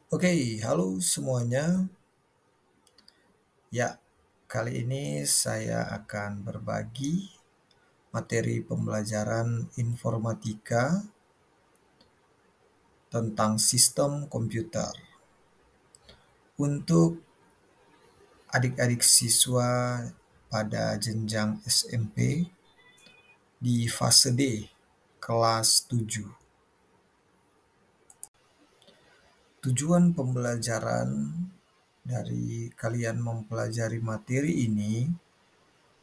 Oke, halo semuanya. Ya, kali ini saya akan berbagi materi pembelajaran informatika tentang sistem komputer. Untuk adik-adik siswa pada jenjang SMP di fase D, kelas 7. Tujuan pembelajaran dari kalian mempelajari materi ini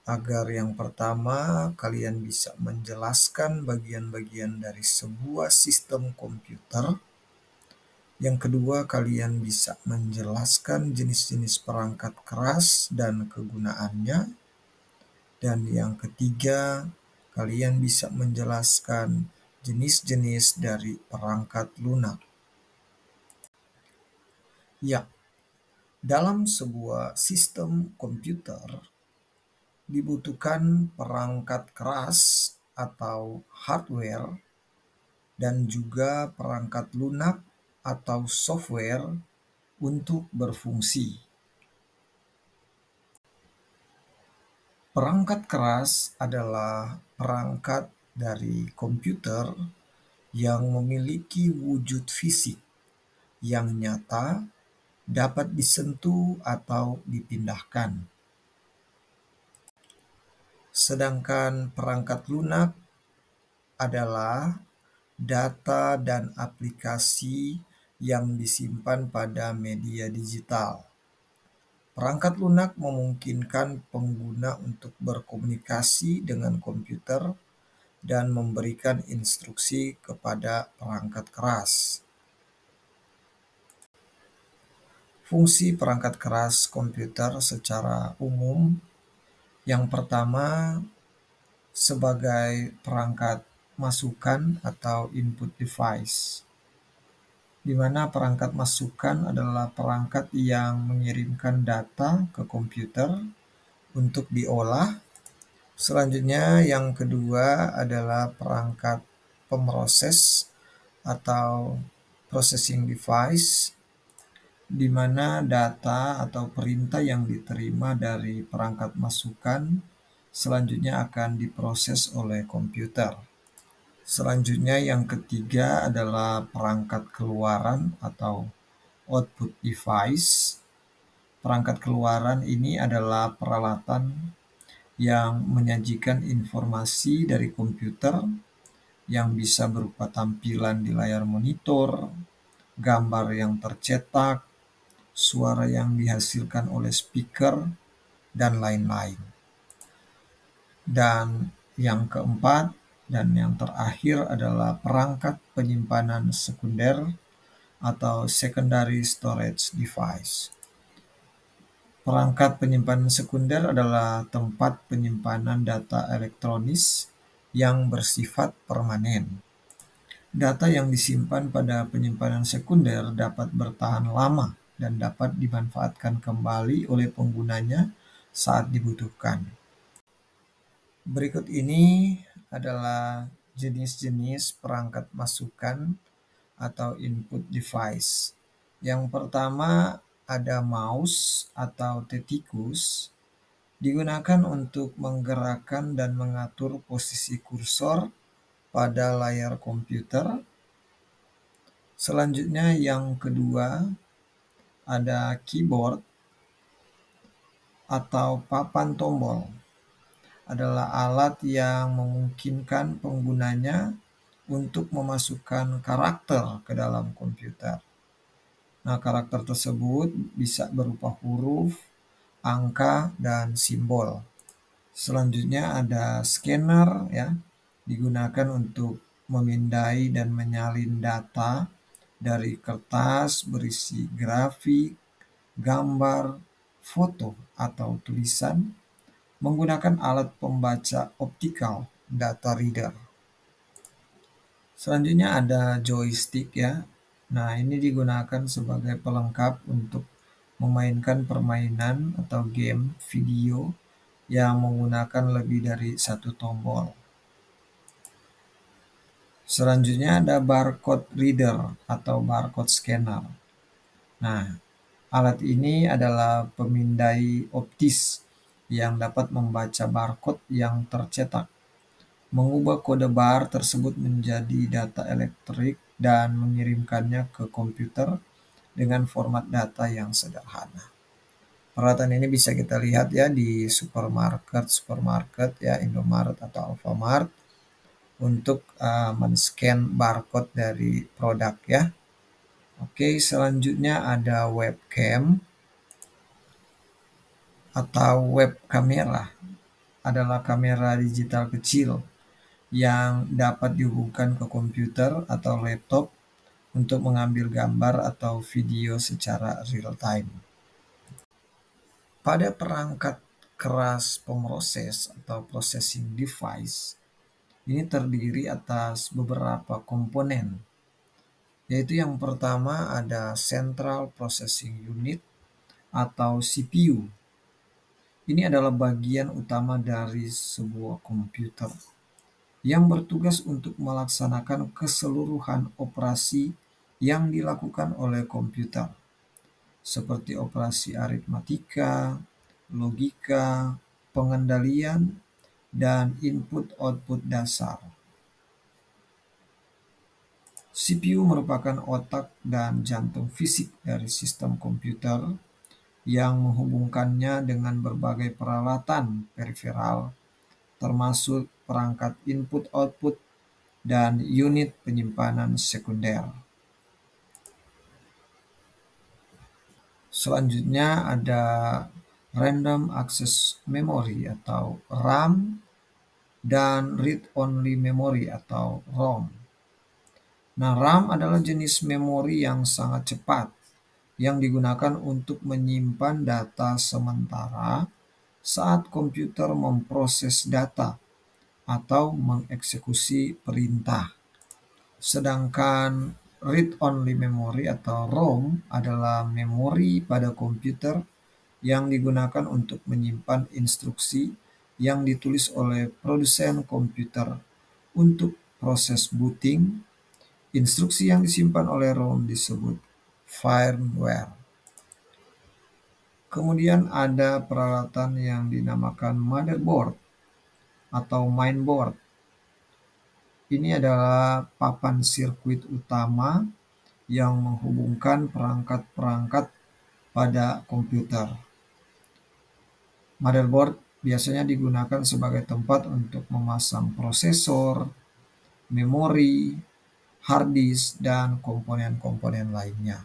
agar yang pertama kalian bisa menjelaskan bagian-bagian dari sebuah sistem komputer. Yang kedua, kalian bisa menjelaskan jenis-jenis perangkat keras dan kegunaannya. Dan yang ketiga, kalian bisa menjelaskan jenis-jenis dari perangkat lunak. Ya, dalam sebuah sistem komputer dibutuhkan perangkat keras atau hardware dan juga perangkat lunak atau software untuk berfungsi. Perangkat keras adalah perangkat dari komputer yang memiliki wujud fisik yang nyata, dapat disentuh atau dipindahkan. Sedangkan perangkat lunak adalah data dan aplikasi yang disimpan pada media digital. Perangkat lunak memungkinkan pengguna untuk berkomunikasi dengan komputer dan memberikan instruksi kepada perangkat keras. Fungsi perangkat keras komputer secara umum, yang pertama sebagai perangkat masukan atau input device, di mana perangkat masukan adalah perangkat yang mengirimkan data ke komputer untuk diolah. Selanjutnya yang kedua adalah perangkat pemroses atau processing device, di mana data atau perintah yang diterima dari perangkat masukan selanjutnya akan diproses oleh komputer. Selanjutnya yang ketiga adalah perangkat keluaran atau output device. Perangkat keluaran ini adalah peralatan yang menyajikan informasi dari komputer yang bisa berupa tampilan di layar monitor, gambar yang tercetak, suara yang dihasilkan oleh speaker, dan lain-lain. Dan yang keempat dan yang terakhir adalah perangkat penyimpanan sekunder atau secondary storage device. Perangkat penyimpanan sekunder adalah tempat penyimpanan data elektronis yang bersifat permanen. Data yang disimpan pada penyimpanan sekunder dapat bertahan lama dan dapat dimanfaatkan kembali oleh penggunanya saat dibutuhkan. Berikut ini adalah jenis-jenis perangkat masukan atau input device. Yang pertama ada mouse atau tetikus, digunakan untuk menggerakkan dan mengatur posisi kursor pada layar komputer. Selanjutnya yang kedua ada keyboard atau papan tombol. Adalah alat yang memungkinkan penggunanya untuk memasukkan karakter ke dalam komputer. Nah, karakter tersebut bisa berupa huruf, angka, dan simbol. Selanjutnya ada scanner ya, digunakan untuk memindai dan menyalin data dari kertas berisi grafik, gambar, foto, atau tulisan menggunakan alat pembaca optikal data reader. Selanjutnya ada joystick ya. Nah, ini digunakan sebagai pelengkap untuk memainkan permainan atau game video yang menggunakan lebih dari satu tombol. Selanjutnya ada barcode reader atau barcode scanner. Nah, alat ini adalah pemindai optis yang dapat membaca barcode yang tercetak, mengubah kode bar tersebut menjadi data elektrik, dan mengirimkannya ke komputer dengan format data yang sederhana. Peralatan ini bisa kita lihat ya di supermarket ya, Indomaret atau Alfamart, untuk men-scan barcode dari produk ya. Oke, selanjutnya ada webcam atau web kamera. Adalah kamera digital kecil yang dapat dihubungkan ke komputer atau laptop untuk mengambil gambar atau video secara real time. Pada perangkat keras pemroses atau processing device, ini terdiri atas beberapa komponen, yaitu yang pertama ada Central Processing Unit atau CPU. Ini adalah bagian utama dari sebuah komputer yang bertugas untuk melaksanakan keseluruhan operasi yang dilakukan oleh komputer, seperti operasi aritmatika, logika, pengendalian, dan input-output dasar. CPU merupakan otak dan jantung fisik dari sistem komputer yang menghubungkannya dengan berbagai peralatan periferal, termasuk perangkat input-output dan unit penyimpanan sekunder. Selanjutnya ada Random Access Memory atau RAM dan Read Only Memory atau ROM. Nah, RAM adalah jenis memori yang sangat cepat yang digunakan untuk menyimpan data sementara saat komputer memproses data atau mengeksekusi perintah. Sedangkan Read Only Memory atau ROM adalah memori pada komputer yang digunakan untuk menyimpan instruksi yang ditulis oleh produsen komputer untuk proses booting. Instruksi yang disimpan oleh ROM disebut firmware. Kemudian ada peralatan yang dinamakan motherboard atau mainboard. Ini adalah papan sirkuit utama yang menghubungkan perangkat-perangkat pada komputer. Motherboard biasanya digunakan sebagai tempat untuk memasang prosesor, memori, hard disk, dan komponen-komponen lainnya.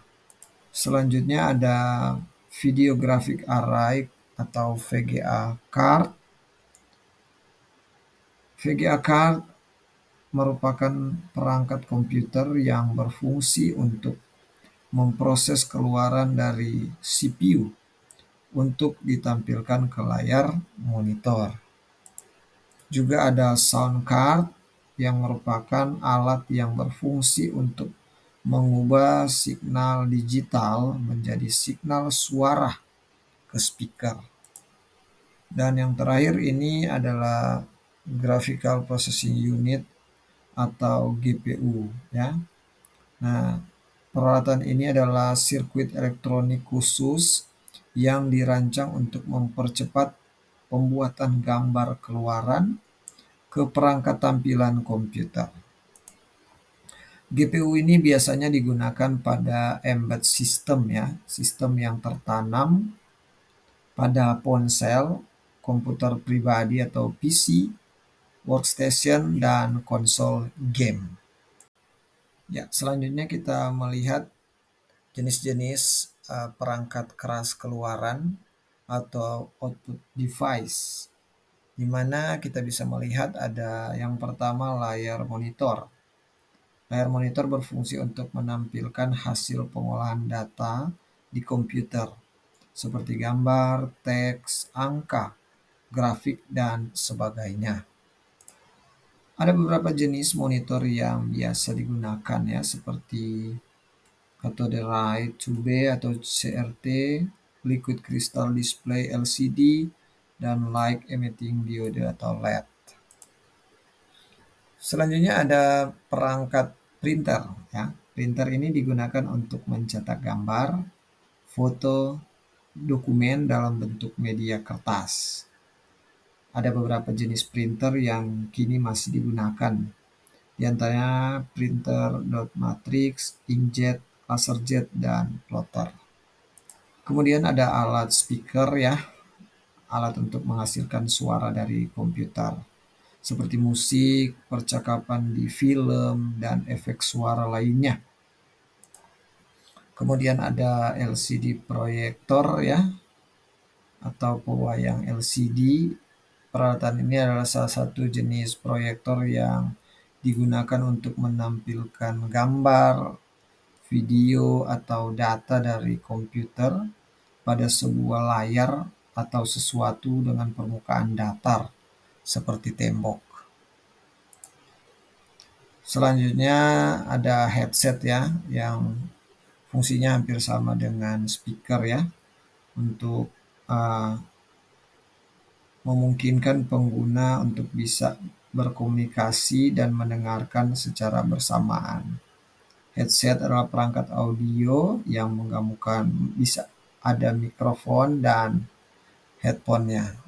Selanjutnya ada Video Graphic Array atau VGA card. VGA card merupakan perangkat komputer yang berfungsi untuk memproses keluaran dari CPU untuk ditampilkan ke layar monitor. Juga ada sound card yang merupakan alat yang berfungsi untuk mengubah signal digital menjadi signal suara ke speaker. Dan yang terakhir ini adalah Graphical Processing Unit atau GPU ya. Nah, peralatan ini adalah sirkuit elektronik khusus yang dirancang untuk mempercepat pembuatan gambar keluaran ke perangkat tampilan komputer. GPU ini biasanya digunakan pada embedded system ya, sistem yang tertanam pada ponsel, komputer pribadi atau PC, workstation, dan konsol game. Ya, selanjutnya kita melihat jenis-jenis perangkat keras keluaran atau output device, di mana kita bisa melihat ada yang pertama layar monitor. Layar monitor berfungsi untuk menampilkan hasil pengolahan data di komputer, seperti gambar, teks, angka, grafik, dan sebagainya. Ada beberapa jenis monitor yang biasa digunakan ya, seperti cathode ray tube atau CRT, liquid crystal display LCD, dan light emitting diode atau LED. Selanjutnya ada perangkat printer ya. Printer ini digunakan untuk mencetak gambar, foto, dokumen dalam bentuk media kertas. Ada beberapa jenis printer yang kini masih digunakan, di antaranya printer dot matrix, inkjet, laserjet, dan plotter. Kemudian ada alat speaker ya, alat untuk menghasilkan suara dari komputer, seperti musik, percakapan di film, dan efek suara lainnya. Kemudian ada LCD proyektor ya, atau pewayang LCD. Peralatan ini adalah salah satu jenis proyektor yang digunakan untuk menampilkan gambar, video, atau data dari komputer pada sebuah layar atau sesuatu dengan permukaan datar, seperti tembok. Selanjutnya ada headset ya, yang fungsinya hampir sama dengan speaker ya, untuk memungkinkan pengguna untuk bisa berkomunikasi dan mendengarkan secara bersamaan. Headset adalah perangkat audio yang menggabungkan bisa ada mikrofon dan headphone-nya.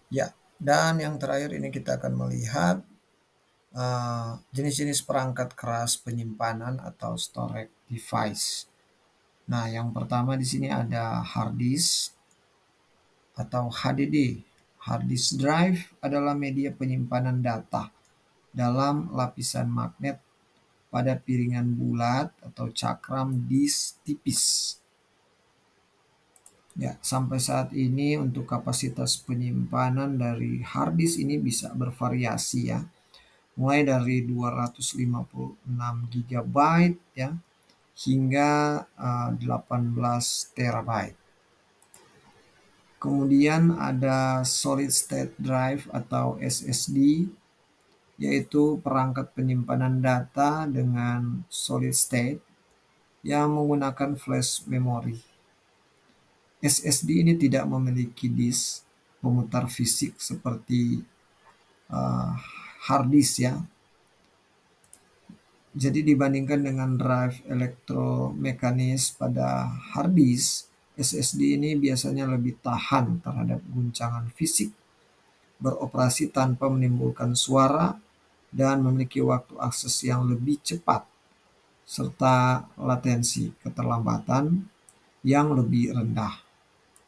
Ya, dan yang terakhir ini kita akan melihat jenis-jenis perangkat keras penyimpanan atau storage device. Nah, yang pertama di sini ada hard disk atau HDD. Hard disk drive adalah media penyimpanan data dalam lapisan magnet pada piringan bulat atau cakram disk tipis. Ya, sampai saat ini untuk kapasitas penyimpanan dari hard disk ini bisa bervariasi ya. Mulai dari 256 GB ya hingga 18 terabyte. Kemudian ada solid state drive atau SSD, yaitu perangkat penyimpanan data dengan solid state yang menggunakan flash memory. SSD ini tidak memiliki disk pemutar fisik seperti hard disk ya. Jadi dibandingkan dengan drive elektromekanis pada hard disk, SSD ini biasanya lebih tahan terhadap guncangan fisik, beroperasi tanpa menimbulkan suara, dan memiliki waktu akses yang lebih cepat, serta latensi keterlambatan yang lebih rendah.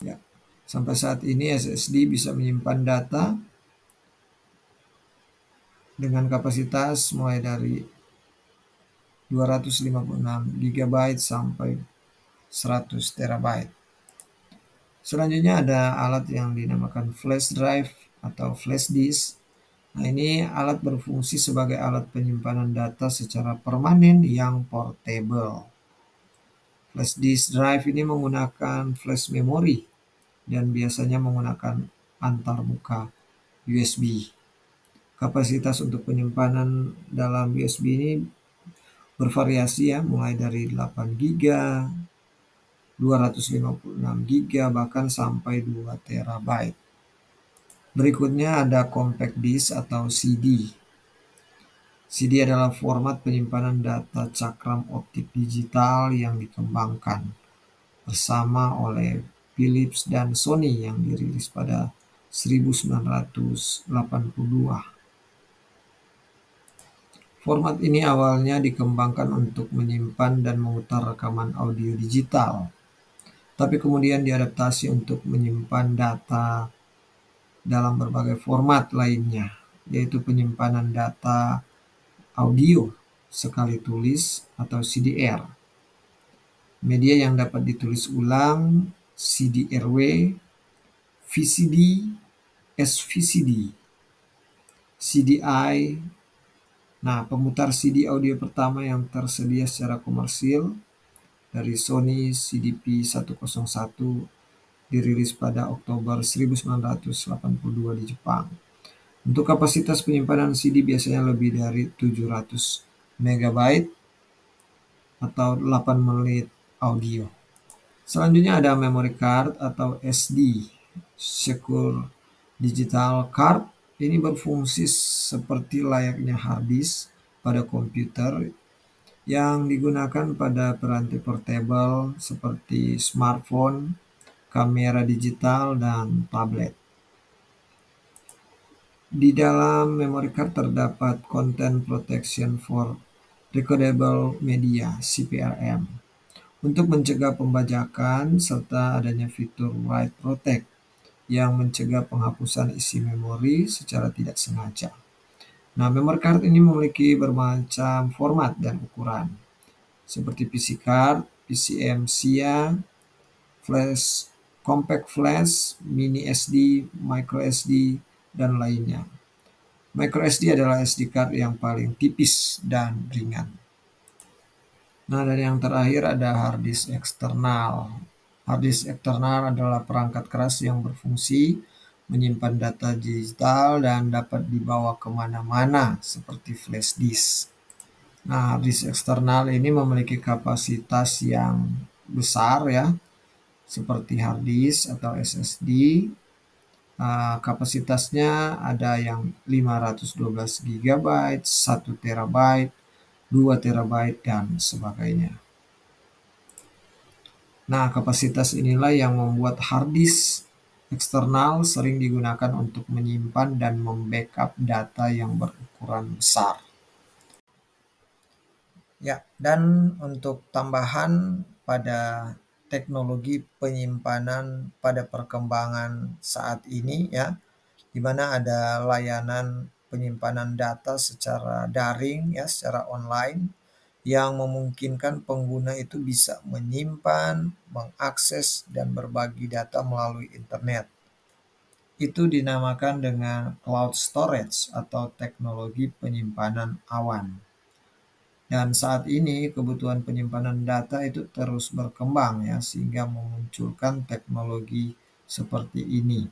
Ya. Sampai saat ini SSD bisa menyimpan data dengan kapasitas mulai dari 256 GB sampai 100 terabyte. Selanjutnya ada alat yang dinamakan flash drive atau flash disk. Nah, ini alat berfungsi sebagai alat penyimpanan data secara permanen yang portable. Flash disk drive ini menggunakan flash memory dan biasanya menggunakan antarmuka USB. Kapasitas untuk penyimpanan dalam USB ini bervariasi ya, mulai dari 8 GB, 256 GB, bahkan sampai 2 terabyte. Berikutnya ada compact disk atau CD. CD adalah format penyimpanan data cakram optik digital yang dikembangkan bersama oleh Philips dan Sony yang dirilis pada 1982. Format ini awalnya dikembangkan untuk menyimpan dan memutar rekaman audio digital, tapi kemudian diadaptasi untuk menyimpan data dalam berbagai format lainnya, yaitu penyimpanan data audio sekali tulis atau CDR, media yang dapat ditulis ulang, CD-RW, VCD, SVCD, CDI. Nah, pemutar CD audio pertama yang tersedia secara komersil dari Sony CDP-101 dirilis pada Oktober 1982 di Jepang. Untuk kapasitas penyimpanan CD biasanya lebih dari 700 MB atau 8 menit audio. Selanjutnya ada memory card atau SD, Secure Digital Card. Ini berfungsi seperti layaknya hard disk pada komputer yang digunakan pada piranti portable seperti smartphone, kamera digital, dan tablet. Di dalam memory card terdapat Content Protection for Recordable Media (CPRM) untuk mencegah pembajakan serta adanya fitur Write Protect yang mencegah penghapusan isi memori secara tidak sengaja. Nah, memory card ini memiliki bermacam format dan ukuran, seperti PC card, PCM SIA, flash, compact flash, mini SD, micro SD, dan lainnya. Micro SD adalah SD card yang paling tipis dan ringan. Nah, dan yang terakhir ada hard disk eksternal. Hard disk eksternal adalah perangkat keras yang berfungsi menyimpan data digital dan dapat dibawa kemana-mana seperti flash disk. Nah, hard disk eksternal ini memiliki kapasitas yang besar ya, seperti hard disk atau SSD. Kapasitasnya ada yang 512 GB, 1 TB, 2 TB, dan sebagainya. Nah, kapasitas inilah yang membuat hard disk eksternal sering digunakan untuk menyimpan dan membackup data yang berukuran besar. Ya, dan untuk tambahan pada teknologi penyimpanan pada perkembangan saat ini ya, di mana ada layanan penyimpanan data secara daring ya, secara online yang memungkinkan pengguna itu bisa menyimpan, mengakses, dan berbagi data melalui internet. Itu dinamakan dengan cloud storage atau teknologi penyimpanan awan. Dan saat ini kebutuhan penyimpanan data itu terus berkembang ya, sehingga memunculkan teknologi seperti ini.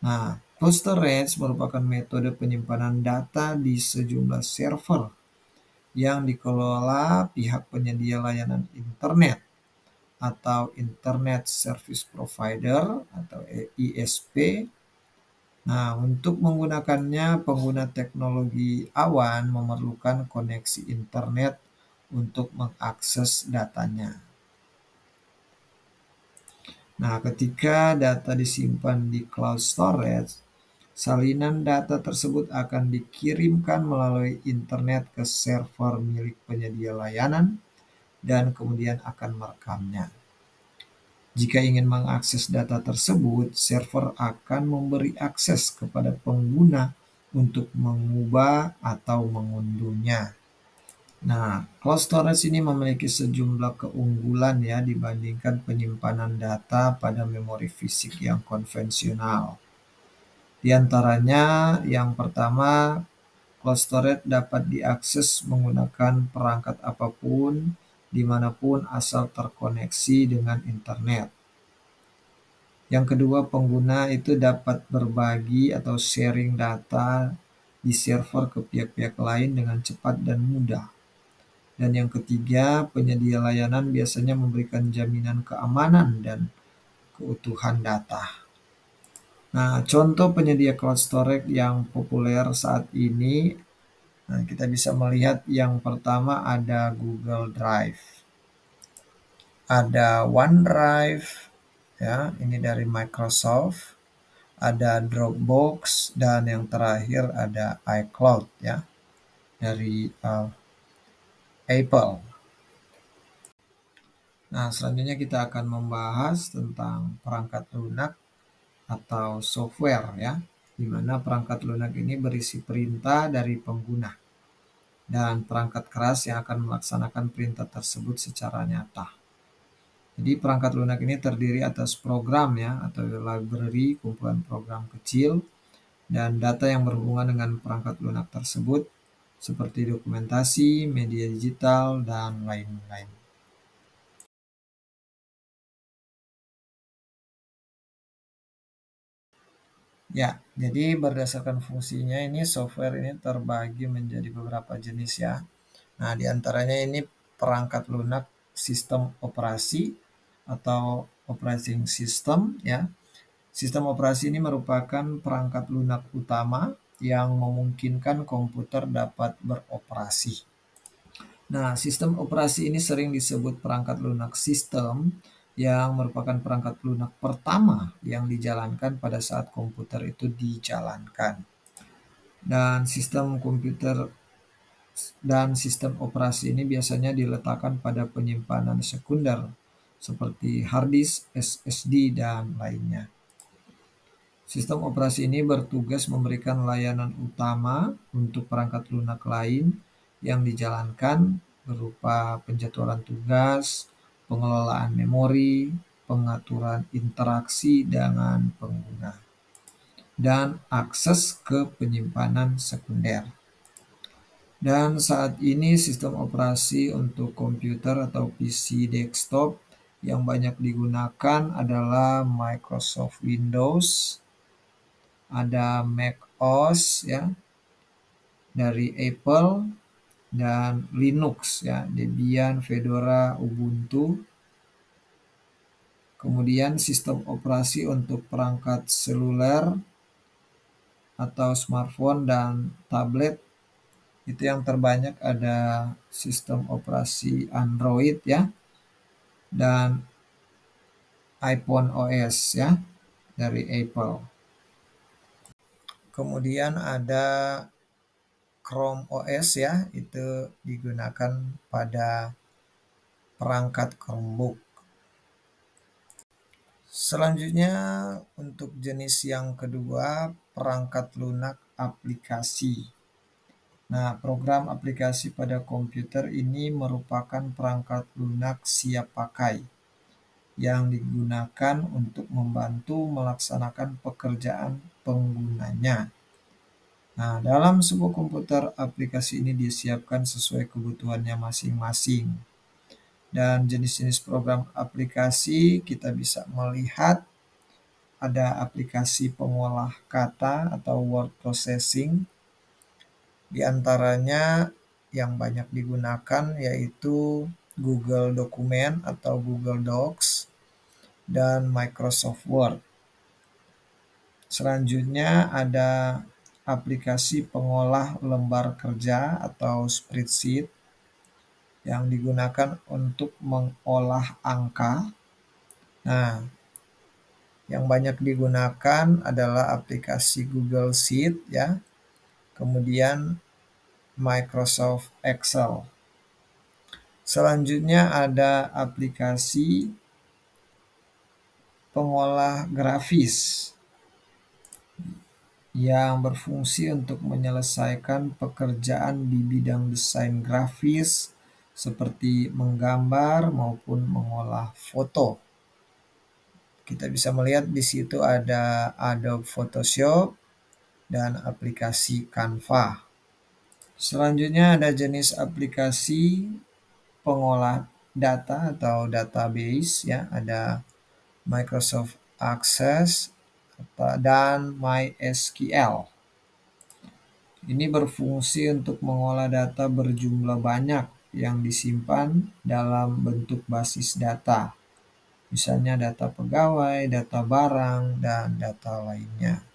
Nah, cloud storage merupakan metode penyimpanan data di sejumlah server yang dikelola pihak penyedia layanan internet atau Internet Service Provider atau ISP. Nah, untuk menggunakannya, pengguna teknologi awan memerlukan koneksi internet untuk mengakses datanya. Nah, ketika data disimpan di cloud storage, salinan data tersebut akan dikirimkan melalui internet ke server milik penyedia layanan dan kemudian akan merekamnya. Jika ingin mengakses data tersebut, server akan memberi akses kepada pengguna untuk mengubah atau mengunduhnya. Nah, cloud storage ini memiliki sejumlah keunggulan ya dibandingkan penyimpanan data pada memori fisik yang konvensional. Di antaranya, yang pertama, cloud storage dapat diakses menggunakan perangkat apapun, dimanapun asal terkoneksi dengan internet. Yang kedua, pengguna itu dapat berbagi atau sharing data di server ke pihak-pihak lain dengan cepat dan mudah. Dan yang ketiga, penyedia layanan biasanya memberikan jaminan keamanan dan keutuhan data. Nah, contoh penyedia cloud storage yang populer saat ini, nah, kita bisa melihat yang pertama ada Google Drive, ada OneDrive, ya, ini dari Microsoft, ada Dropbox, dan yang terakhir ada iCloud, ya, dari Apple. Nah, selanjutnya kita akan membahas tentang perangkat lunak atau software ya, di mana perangkat lunak ini berisi perintah dari pengguna dan perangkat keras yang akan melaksanakan perintah tersebut secara nyata. Jadi perangkat lunak ini terdiri atas program ya atau library, kumpulan program kecil dan data yang berhubungan dengan perangkat lunak tersebut seperti dokumentasi, media digital, dan lain-lain. Ya, jadi berdasarkan fungsinya ini software ini terbagi menjadi beberapa jenis ya. Nah, di antaranya ini perangkat lunak sistem operasi atau operating system ya. Sistem operasi ini merupakan perangkat lunak utama yang memungkinkan komputer dapat beroperasi. Nah, sistem operasi ini sering disebut perangkat lunak sistem yang merupakan perangkat lunak pertama yang dijalankan pada saat komputer itu dijalankan. Dan sistem operasi ini biasanya diletakkan pada penyimpanan sekunder seperti hard disk, SSD, dan lainnya. Sistem operasi ini bertugas memberikan layanan utama untuk perangkat lunak lain yang dijalankan berupa penjadwalan tugas, pengelolaan memori, pengaturan interaksi dengan pengguna, dan akses ke penyimpanan sekunder. Dan saat ini sistem operasi untuk komputer atau PC desktop yang banyak digunakan adalah Microsoft Windows, ada Mac OS ya dari Apple, dan Linux ya, Debian, Fedora, Ubuntu. Kemudian sistem operasi untuk perangkat seluler atau smartphone dan tablet itu yang terbanyak ada sistem operasi Android ya, dan iPhone OS ya dari Apple. Kemudian ada Chrome OS ya, itu digunakan pada perangkat Chromebook. Selanjutnya untuk jenis yang kedua, perangkat lunak aplikasi. Nah, program aplikasi pada komputer ini merupakan perangkat lunak siap pakai yang digunakan untuk membantu melaksanakan pekerjaan penggunanya. Nah, dalam sebuah komputer, aplikasi ini disiapkan sesuai kebutuhannya masing-masing. Dan jenis-jenis program aplikasi kita bisa melihat ada aplikasi pengolah kata atau word processing. Di antaranya yang banyak digunakan yaitu Google Dokumen atau Google Docs dan Microsoft Word. Selanjutnya ada aplikasi pengolah lembar kerja atau spreadsheet yang digunakan untuk mengolah angka. Nah, yang banyak digunakan adalah aplikasi Google Sheet ya, kemudian Microsoft Excel. Selanjutnya ada aplikasi pengolah grafis yang berfungsi untuk menyelesaikan pekerjaan di bidang desain grafis seperti menggambar maupun mengolah foto. Kita bisa melihat di situ ada Adobe Photoshop dan aplikasi Canva. Selanjutnya ada jenis aplikasi pengolah data atau database ya, ada Microsoft Access dan MySQL. Ini berfungsi untuk mengolah data berjumlah banyak yang disimpan dalam bentuk basis data. Misalnya data pegawai, data barang, dan data lainnya.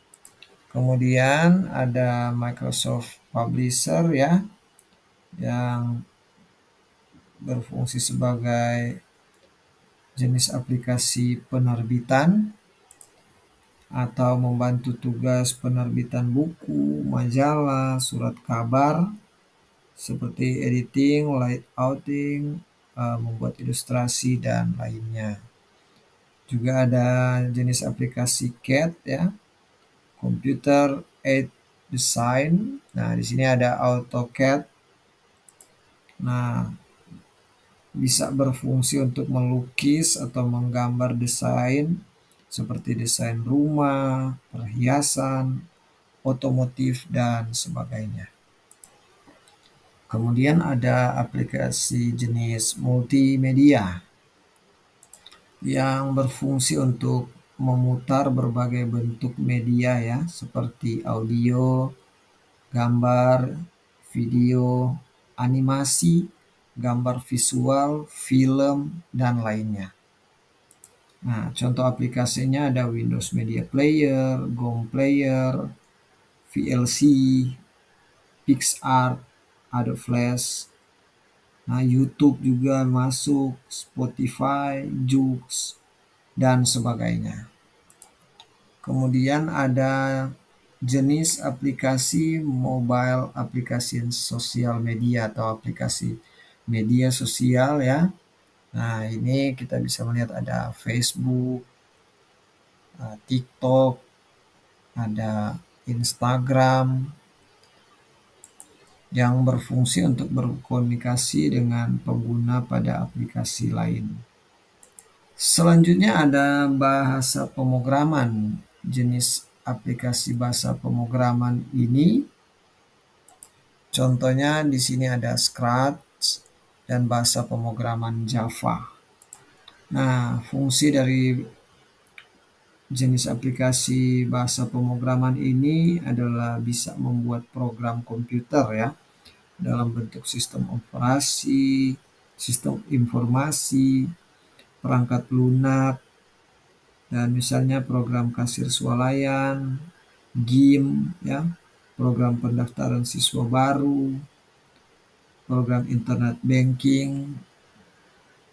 Kemudian ada Microsoft Publisher ya, yang berfungsi sebagai jenis aplikasi penerbitan atau membantu tugas penerbitan buku, majalah, surat kabar, seperti editing, layouting, membuat ilustrasi, dan lainnya. Juga ada jenis aplikasi CAD ya, Computer Aided Design. Nah, di sini ada AutoCAD. Nah, bisa berfungsi untuk melukis atau menggambar desain seperti desain rumah, perhiasan, otomotif, dan sebagainya. Kemudian ada aplikasi jenis multimedia yang berfungsi untuk memutar berbagai bentuk media ya, seperti audio, gambar, video, animasi, gambar visual, film, dan lainnya. Nah, contoh aplikasinya ada Windows Media Player, GOM Player, VLC, PixArt, Adobe Flash, Nah, YouTube juga masuk, Spotify, Joox, dan sebagainya. Kemudian ada jenis aplikasi mobile, aplikasi sosial media atau aplikasi media sosial ya. Nah, ini kita bisa melihat ada Facebook, TikTok, ada Instagram yang berfungsi untuk berkomunikasi dengan pengguna pada aplikasi lain. Selanjutnya ada bahasa pemrograman. Jenis aplikasi bahasa pemrograman ini contohnya di sini ada Scratch dan bahasa pemrograman Java. Nah, fungsi dari jenis aplikasi bahasa pemrograman ini adalah bisa membuat program komputer ya dalam bentuk sistem operasi, sistem informasi, perangkat lunak, dan misalnya program kasir swalayan, game ya, program pendaftaran siswa baru, program internet banking,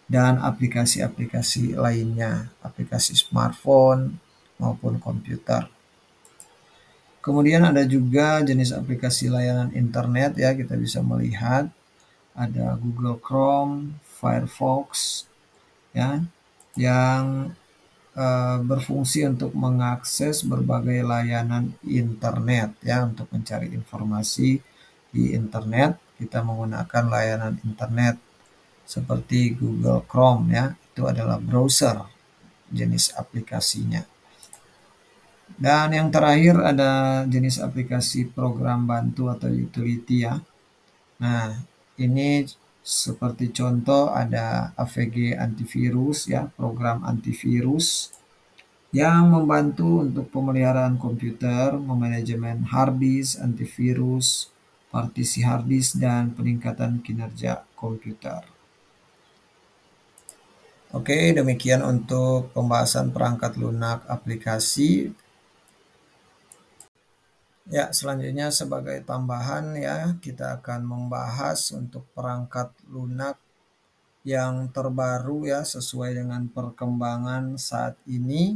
dan aplikasi-aplikasi lainnya, aplikasi smartphone maupun komputer. Kemudian ada juga jenis aplikasi layanan internet ya, kita bisa melihat ada Google Chrome, Firefox ya, yang berfungsi untuk mengakses berbagai layanan internet ya, untuk mencari informasi di internet kita menggunakan layanan internet seperti Google Chrome ya, itu adalah browser jenis aplikasinya. Dan yang terakhir ada jenis aplikasi program bantu atau utility ya. Nah, ini seperti contoh ada AVG antivirus ya, program antivirus yang membantu untuk pemeliharaan komputer, memanajemen harddisk, antivirus, partisi harddisk, dan peningkatan kinerja komputer. Oke, demikian untuk pembahasan perangkat lunak aplikasi. Ya, selanjutnya sebagai tambahan ya, kita akan membahas untuk perangkat lunak yang terbaru ya, sesuai dengan perkembangan saat ini,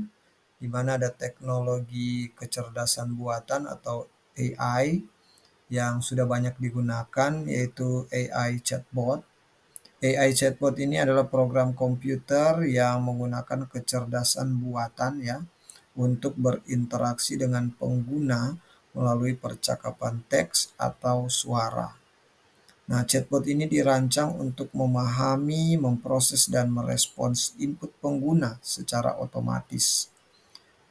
di mana ada teknologi kecerdasan buatan atau AI yang sudah banyak digunakan, yaitu AI chatbot. AI chatbot ini adalah program komputer yang menggunakan kecerdasan buatan ya untuk berinteraksi dengan pengguna melalui percakapan teks atau suara. Nah, chatbot ini dirancang untuk memahami, memproses, dan merespons input pengguna secara otomatis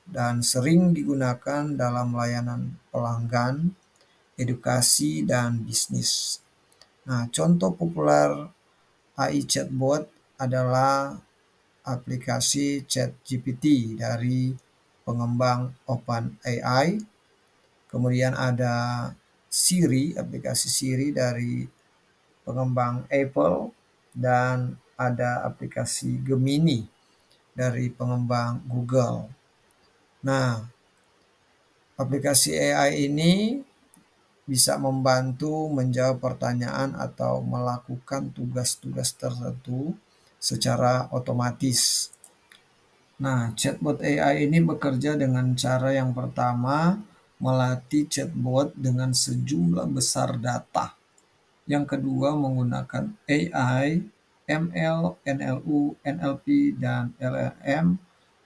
dan sering digunakan dalam layanan pelanggan, edukasi, dan bisnis. Nah, contoh populer AI chatbot adalah aplikasi ChatGPT dari pengembang OpenAI. Kemudian ada Siri, aplikasi Siri dari pengembang Apple, dan ada aplikasi Gemini dari pengembang Google. Nah, aplikasi AI ini bisa membantu menjawab pertanyaan atau melakukan tugas-tugas tertentu secara otomatis. Nah, chatbot AI ini bekerja dengan cara yang pertama, melatih chatbot dengan sejumlah besar data. Yang kedua, menggunakan AI, ML, NLU, NLP, dan LLM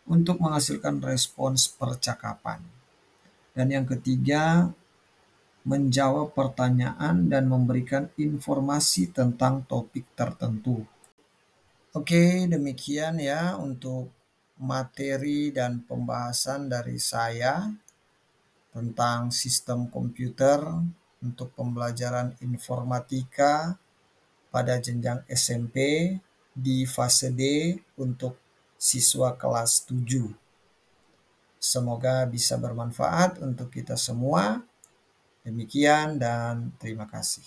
untuk menghasilkan respons percakapan. Dan yang ketiga, menjawab pertanyaan dan memberikan informasi tentang topik tertentu. Oke, demikian ya untuk materi dan pembahasan dari saya tentang sistem komputer untuk pembelajaran informatika pada jenjang SMP di fase D untuk siswa kelas 7. Semoga bisa bermanfaat untuk kita semua. Demikian dan terima kasih.